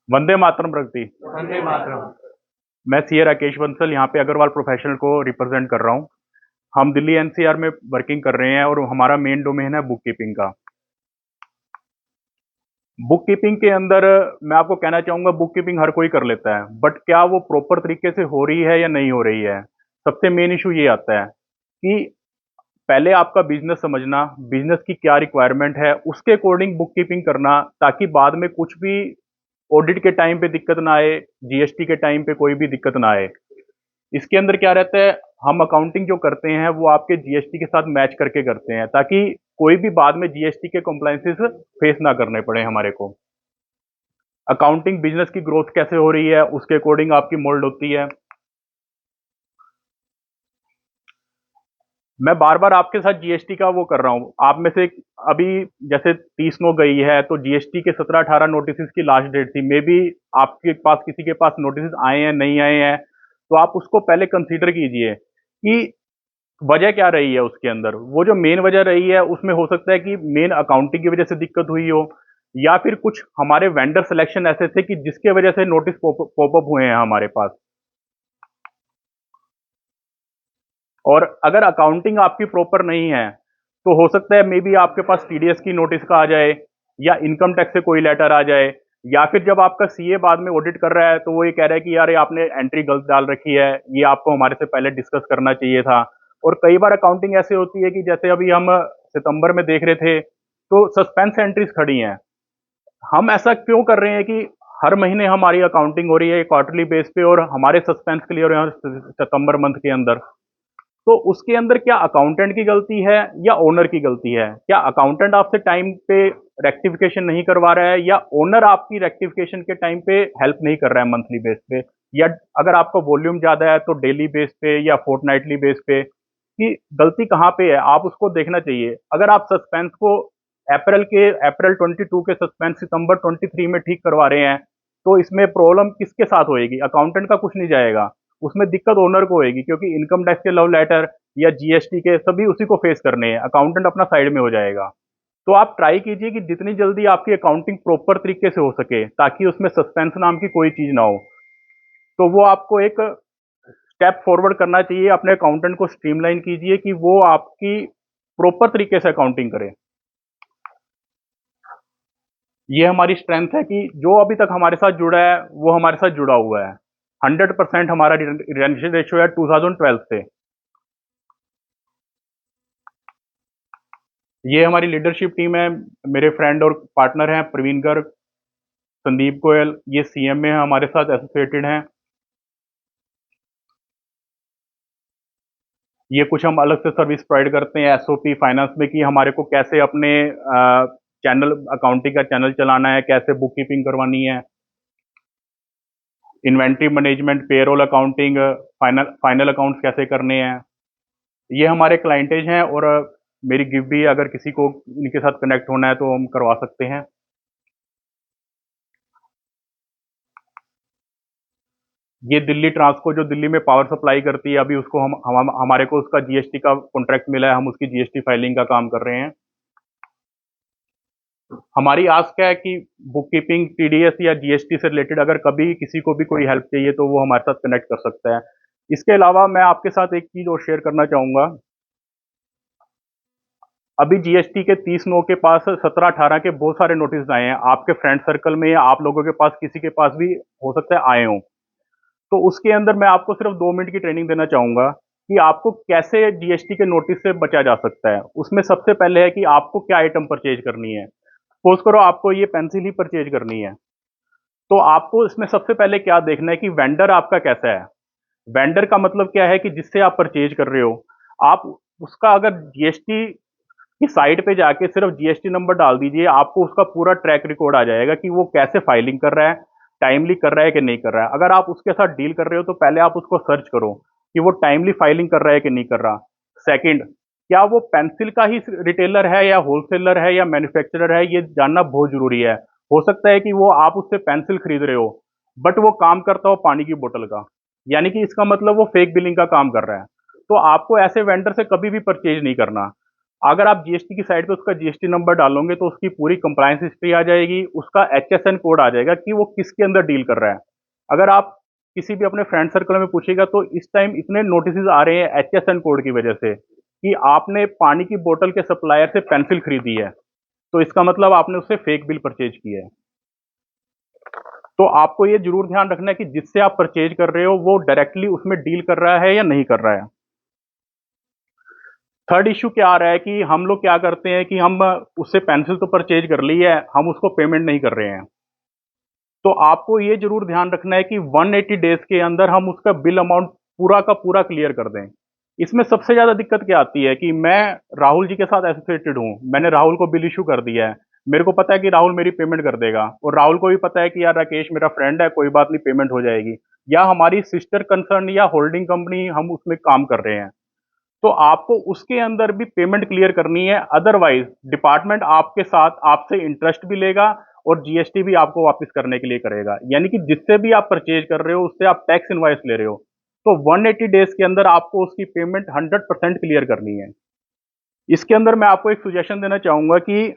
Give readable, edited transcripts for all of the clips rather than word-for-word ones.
वंदे मातरम प्रगति। वंदे मातरम। मैं सीए राकेश बंसल यहाँ पे अग्रवाल प्रोफेशनल को रिप्रेजेंट कर रहा हूँ। हम दिल्ली एनसीआर में वर्किंग कर रहे हैं और हमारा मेन डोमेन है बुक कीपिंग का। बुक कीपिंग के अंदर मैं आपको कहना चाहूँगा, बुक कीपिंग हर कोई कर लेता है, बट क्या वो प्रॉपर तरीके से हो रही है या नहीं हो रही है। सबसे मेन इशू ये आता है कि पहले आपका बिजनेस समझना, बिजनेस की क्या रिक्वायरमेंट है, उसके अकॉर्डिंग बुक कीपिंग करना, ताकि बाद में कुछ भी ऑडिट के टाइम पे दिक्कत ना आए, जीएसटी के टाइम पे कोई भी दिक्कत ना आए। इसके अंदर क्या रहता है, हम अकाउंटिंग जो करते हैं वो आपके जीएसटी के साथ मैच करके करते हैं, ताकि कोई भी बाद में जीएसटी के कॉम्प्लायंसेस फेस ना करने पड़े हमारे को। अकाउंटिंग बिजनेस की ग्रोथ कैसे हो रही है उसके अकॉर्डिंग आपकी मोल्ड होती है। मैं बार बार आपके साथ जीएसटी का वो कर रहा हूँ, आप में से अभी जैसे 30 गई है तो जीएसटी के 17-18 नोटिस की लास्ट डेट थी। मे बी आपके पास किसी के पास नोटिस आए हैं नहीं आए हैं, तो आप उसको पहले कंसीडर कीजिए कि वजह क्या रही है उसके अंदर। वो जो मेन वजह रही है उसमें हो सकता है कि मेन अकाउंटिंग की वजह से दिक्कत हुई हो, या फिर कुछ हमारे वेंडर सिलेक्शन ऐसे थे कि जिसके वजह से नोटिस पॉपअप हुए हैं हमारे पास। और अगर अकाउंटिंग आपकी प्रॉपर नहीं है तो हो सकता है मे बी आपके पास टीडीएस की नोटिस का आ जाए, या इनकम टैक्स से कोई लेटर आ जाए, या फिर जब आपका सीए बाद में ऑडिट कर रहा है तो वो ये कह रहा है कि यार ये आपने एंट्री गलत डाल रखी है, ये आपको हमारे से पहले डिस्कस करना चाहिए था। और कई बार अकाउंटिंग ऐसे होती है कि जैसे अभी हम सितंबर में देख रहे थे तो सस्पेंस एंट्रीज खड़ी हैं। हम ऐसा क्यों कर रहे हैं कि हर महीने हमारी अकाउंटिंग हो रही है क्वार्टरली बेस पे और हमारे सस्पेंस क्लियर हो रहे हैं सितंबर मंथ के अंदर। तो उसके अंदर क्या अकाउंटेंट की गलती है या ओनर की गलती है? क्या अकाउंटेंट आपसे टाइम पे रेक्टिफिकेशन नहीं करवा रहा है, या ओनर आपकी रेक्टिफिकेशन के टाइम पे हेल्प नहीं कर रहा है मंथली बेस पे, या अगर आपका वॉल्यूम ज्यादा है तो डेली बेस पे या फोर्टनाइटली बेस पे, कि गलती कहाँ पे है आप उसको देखना चाहिए। अगर आप सस्पेंस को अप्रैल 22 के सस्पेंस सितंबर 23 में ठीक करवा रहे हैं, तो इसमें प्रॉब्लम किसके साथ होएगी? अकाउंटेंट का कुछ नहीं जाएगा, उसमें दिक्कत ओनर को होएगी, क्योंकि इनकम टैक्स के लव लेटर या जीएसटी के सभी उसी को फेस करने हैं, अकाउंटेंट अपना साइड में हो जाएगा। तो आप ट्राई कीजिए कि जितनी जल्दी आपकी अकाउंटिंग प्रॉपर तरीके से हो सके, ताकि उसमें सस्पेंस नाम की कोई चीज ना हो। तो वो आपको एक स्टेप फॉरवर्ड करना चाहिए, अपने अकाउंटेंट को स्ट्रीमलाइन कीजिए कि वो आपकी प्रॉपर तरीके से अकाउंटिंग करे। ये हमारी स्ट्रेंथ है कि जो अभी तक हमारे साथ जुड़ा है वो हमारे साथ जुड़ा हुआ है। 100% हमारा रिटेंशन रेशियो है 2012 से। ये हमारी लीडरशिप टीम है, मेरे फ्रेंड और पार्टनर हैं प्रवीण गर्ग, संदीप गोयल, ये सीएम में हमारे साथ एसोसिएटेड हैं। ये कुछ हम अलग से सर्विस प्रोवाइड करते हैं एसओपी फाइनेंस में, कि हमारे को कैसे अपने चैनल अकाउंटिंग का चैनल चलाना है, कैसे बुक कीपिंग करवानी है, inventory management, payroll accounting, final accounts कैसे करने हैं। ये हमारे क्लाइंटेज हैं, और मेरी गिव भी अगर किसी को इनके साथ कनेक्ट होना है तो हम करवा सकते हैं। ये दिल्ली ट्रांसको जो दिल्ली में पावर सप्लाई करती है, अभी उसको हमारे को उसका जीएसटी का कॉन्ट्रैक्ट मिला है, हम उसकी जीएसटी फाइलिंग का काम कर रहे हैं। हमारी आस्क क्या है कि बुक कीपिंग, टीडीएस या जीएसटी से रिलेटेड अगर कभी किसी को भी कोई हेल्प चाहिए तो वो हमारे साथ कनेक्ट कर सकता है। इसके अलावा मैं आपके साथ एक चीज और शेयर करना चाहूंगा। अभी जीएसटी के 30 के पास 17-18 के बहुत सारे नोटिस आए हैं, आपके फ्रेंड सर्कल में या आप लोगों के पास किसी के पास भी हो सकता है आए हों। तो उसके अंदर मैं आपको सिर्फ 2 मिनट की ट्रेनिंग देना चाहूंगा कि आपको कैसे जीएसटी के नोटिस से बचा जा सकता है। उसमें सबसे पहले है कि आपको क्या आइटम परचेज करनी है। सपोज करो आपको ये पेंसिल ही परचेज करनी है, तो आपको इसमें सबसे पहले क्या देखना है कि वेंडर आपका कैसा है। वेंडर का मतलब क्या है कि जिससे आप परचेज कर रहे हो, आप उसका अगर जीएसटी की साइट पे जाके सिर्फ जीएसटी नंबर डाल दीजिए, आपको उसका पूरा ट्रैक रिकॉर्ड आ जाएगा कि वो कैसे फाइलिंग कर रहा है, टाइमली कर रहा है कि नहीं कर रहा है। अगर आप उसके साथ डील कर रहे हो तो पहले आप उसको सर्च करो कि वो टाइमली फाइलिंग कर रहा है कि नहीं कर रहा। सेकंड, क्या वो पेंसिल का ही रिटेलर है या होलसेलर है या मैन्युफैक्चरर है, ये जानना बहुत जरूरी है। हो सकता है कि वो आप उससे पेंसिल खरीद रहे हो, बट वो काम करता हो पानी की बोतल का, यानी कि इसका मतलब वो फेक बिलिंग का काम कर रहा है। तो आपको ऐसे वेंडर से कभी भी परचेज नहीं करना। अगर आप जीएसटी की साइड पे उसका जीएसटी नंबर डालोगे तो उसकी पूरी कंप्लायंस हिस्ट्री आ जाएगी, उसका एचएसएन कोड आ जाएगा कि वो किसके अंदर डील कर रहा है। अगर आप किसी भी अपने फ्रेंड सर्कल में पूछिएगा तो इस टाइम इतने नोटिस आ रहे हैं एचएसएन कोड की वजह से कि आपने पानी की बोतल के सप्लायर से पेंसिल खरीदी है, तो इसका मतलब आपने उससे फेक बिल परचेज किया है। तो आपको ये जरूर ध्यान रखना है कि जिससे आप परचेज कर रहे हो वो डायरेक्टली उसमें डील कर रहा है या नहीं कर रहा है। थर्ड इश्यू क्या आ रहा है कि हम लोग क्या करते हैं कि हम उससे पेंसिल तो परचेज कर ली है, हम उसको पेमेंट नहीं कर रहे हैं। तो आपको ये जरूर ध्यान रखना है कि 180 डेज के अंदर हम उसका बिल अमाउंट पूरा का पूरा क्लियर कर दें। इसमें सबसे ज्यादा दिक्कत क्या आती है कि मैं राहुल जी के साथ एसोसिएटेड हूँ, मैंने राहुल को बिल इशू कर दिया है, मेरे को पता है कि राहुल मेरी पेमेंट कर देगा और राहुल को भी पता है कि यार राकेश मेरा फ्रेंड है, कोई बात नहीं पेमेंट हो जाएगी, या हमारी सिस्टर कंसर्न या होल्डिंग कंपनी हम उसमें काम कर रहे हैं, तो आपको उसके अंदर भी पेमेंट क्लियर करनी है। अदरवाइज डिपार्टमेंट आपके साथ आपसे इंटरेस्ट भी लेगा और जीएसटी भी आपको वापस करने के लिए करेगा। यानी कि जिससे भी आप परचेज कर रहे हो उससे आप टैक्स इनवॉइस ले रहे हो, तो 180 डेज के अंदर आपको उसकी पेमेंट 100% क्लियर करनी है। इसके अंदर मैं आपको एक सुजेशन देना चाहूंगा कि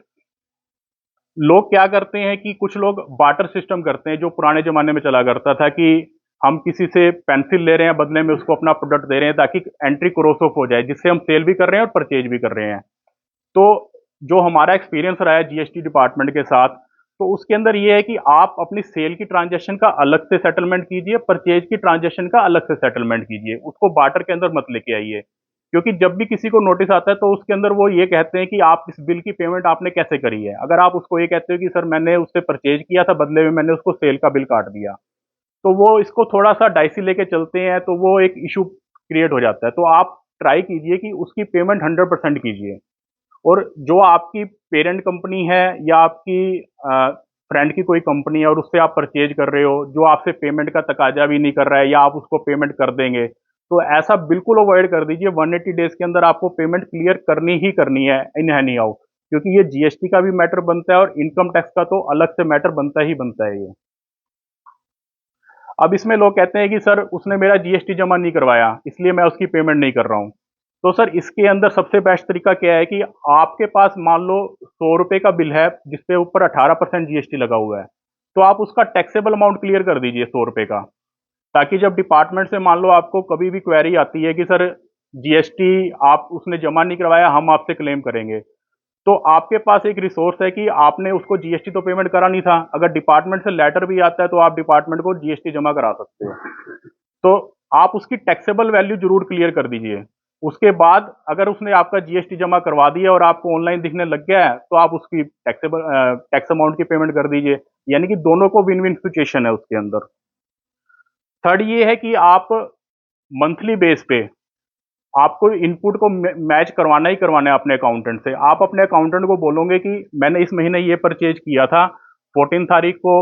लोग क्या करते हैं कि कुछ लोग बार्टर सिस्टम करते हैं, जो पुराने जमाने में चला करता था कि हम किसी से पेंसिल ले रहे हैं, बदले में उसको अपना प्रोडक्ट दे रहे हैं ताकि एंट्री क्रॉस ऑफ हो जाए, जिससे हम सेल भी कर रहे हैं और परचेज भी कर रहे हैं। तो जो हमारा एक्सपीरियंस रहा है जीएसटी डिपार्टमेंट के साथ, तो उसके अंदर ये है कि आप अपनी सेल की ट्रांजैक्शन का अलग से सेटलमेंट कीजिए, परचेज की ट्रांजैक्शन का अलग से सेटलमेंट कीजिए, उसको बार्टर के अंदर मत लेके आइए। क्योंकि जब भी किसी को नोटिस आता है तो उसके अंदर वो ये कहते हैं कि आप इस बिल की पेमेंट आपने कैसे करी है। अगर आप उसको ये कहते हो कि सर मैंने उससे परचेज किया था, बदले में मैंने उसको सेल का बिल काट दिया, तो वो इसको थोड़ा सा डाइसी लेके चलते हैं, तो वो एक इशू क्रिएट हो जाता है। तो आप ट्राई कीजिए कि उसकी पेमेंट 100% कीजिए, और जो आपकी पेरेंट कंपनी है या आपकी फ्रेंड की कोई कंपनी है और उससे आप परचेज कर रहे हो, जो आपसे पेमेंट का तकाजा भी नहीं कर रहा है या आप उसको पेमेंट कर देंगे, तो ऐसा बिल्कुल अवॉइड कर दीजिए। 180 डेज के अंदर आपको पेमेंट क्लियर करनी ही करनी है, इन एनी हाउ, क्योंकि ये जीएसटी का भी मैटर बनता है और इनकम टैक्स का तो अलग से मैटर बनता ही बनता है ये। अब इसमें लोग कहते हैं कि सर उसने मेरा जीएसटी जमा नहीं करवाया इसलिए मैं उसकी पेमेंट नहीं कर रहा हूं। तो सर इसके अंदर सबसे बेस्ट तरीका क्या है कि आपके पास मान लो 100 रुपए का बिल है जिसपे ऊपर 18% जीएसटी लगा हुआ है, तो आप उसका टैक्सेबल अमाउंट क्लियर कर दीजिए 100 रुपए का, ताकि जब डिपार्टमेंट से मान लो आपको कभी भी क्वेरी आती है कि सर जीएसटी आप उसने जमा नहीं करवाया, हम आपसे क्लेम करेंगे, तो आपके पास एक रिसोर्स है कि आपने उसको जीएसटी तो पेमेंट करा नहीं था, अगर डिपार्टमेंट से लेटर भी आता है तो आप डिपार्टमेंट को जीएसटी जमा करा सकते हो। तो आप उसकी टैक्सेबल वैल्यू जरूर क्लियर कर दीजिए। उसके बाद अगर उसने आपका जीएसटी जमा करवा दिया और आपको ऑनलाइन दिखने लग गया है, तो आप उसकी टैक्स अमाउंट की पेमेंट कर दीजिए। यानी कि दोनों को विन विन सिचुएशन है उसके अंदर। थर्ड ये है कि आप मंथली बेस पे आपको इनपुट को मैच करवाना ही करवाना है अपने अकाउंटेंट से। आप अपने अकाउंटेंट को बोलोगे कि मैंने इस महीने ये परचेज किया था, 14 तारीख को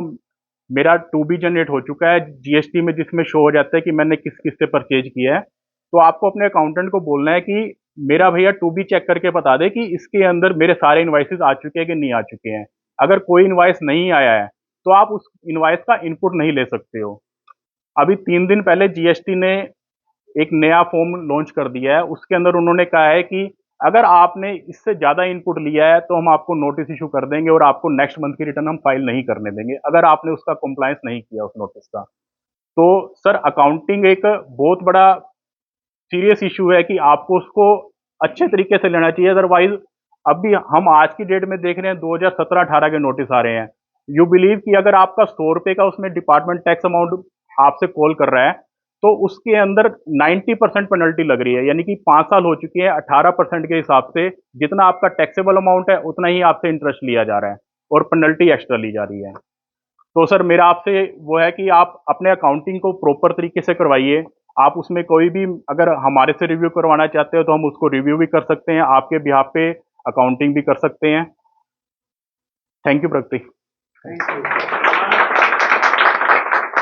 मेरा टू बी जनरेट हो चुका है जीएसटी में, जिसमें शो हो जाता है कि मैंने किस किस से परचेज किया है। तो आपको अपने अकाउंटेंट को बोलना है कि मेरा भैया टू बी चेक करके बता दे कि इसके अंदर मेरे सारे इन्वाइसेस आ चुके हैं कि नहीं आ चुके हैं। अगर कोई इन्वाइस नहीं आया है तो आप उस इन्वाइस का इनपुट नहीं ले सकते हो। अभी 3 दिन पहले जीएसटी ने एक नया फॉर्म लॉन्च कर दिया है, उसके अंदर उन्होंने कहा है कि अगर आपने इससे ज़्यादा इनपुट लिया है तो हम आपको नोटिस इशू कर देंगे और आपको नेक्स्ट मंथ की रिटर्न हम फाइल नहीं करने देंगे अगर आपने उसका कंप्लायंस नहीं किया उस नोटिस का। तो सर अकाउंटिंग एक बहुत बड़ा सीरियस इशू है कि आपको उसको अच्छे तरीके से लेना चाहिए। अदरवाइज अभी हम आज की डेट में देख रहे हैं 2017-18 के नोटिस आ रहे हैं। यू बिलीव कि अगर आपका 100 रुपए का उसमें डिपार्टमेंट टैक्स अमाउंट आपसे कॉल कर रहा है तो उसके अंदर 90% पेनल्टी लग रही है, यानी कि 5 साल हो चुके हैं। 18% के हिसाब से जितना आपका टैक्सेबल अमाउंट है उतना ही आपसे इंटरेस्ट लिया जा रहा है और पेनल्टी एक्स्ट्रा ली जा रही है। तो सर मेरा आपसे वो है कि आप अपने अकाउंटिंग को प्रॉपर तरीके से करवाइए। आप उसमें कोई भी अगर हमारे से रिव्यू करवाना चाहते हो तो हम उसको रिव्यू भी कर सकते हैं, आपके बिहाफ पे अकाउंटिंग भी कर सकते हैं। Thank you Pragati. Thank you.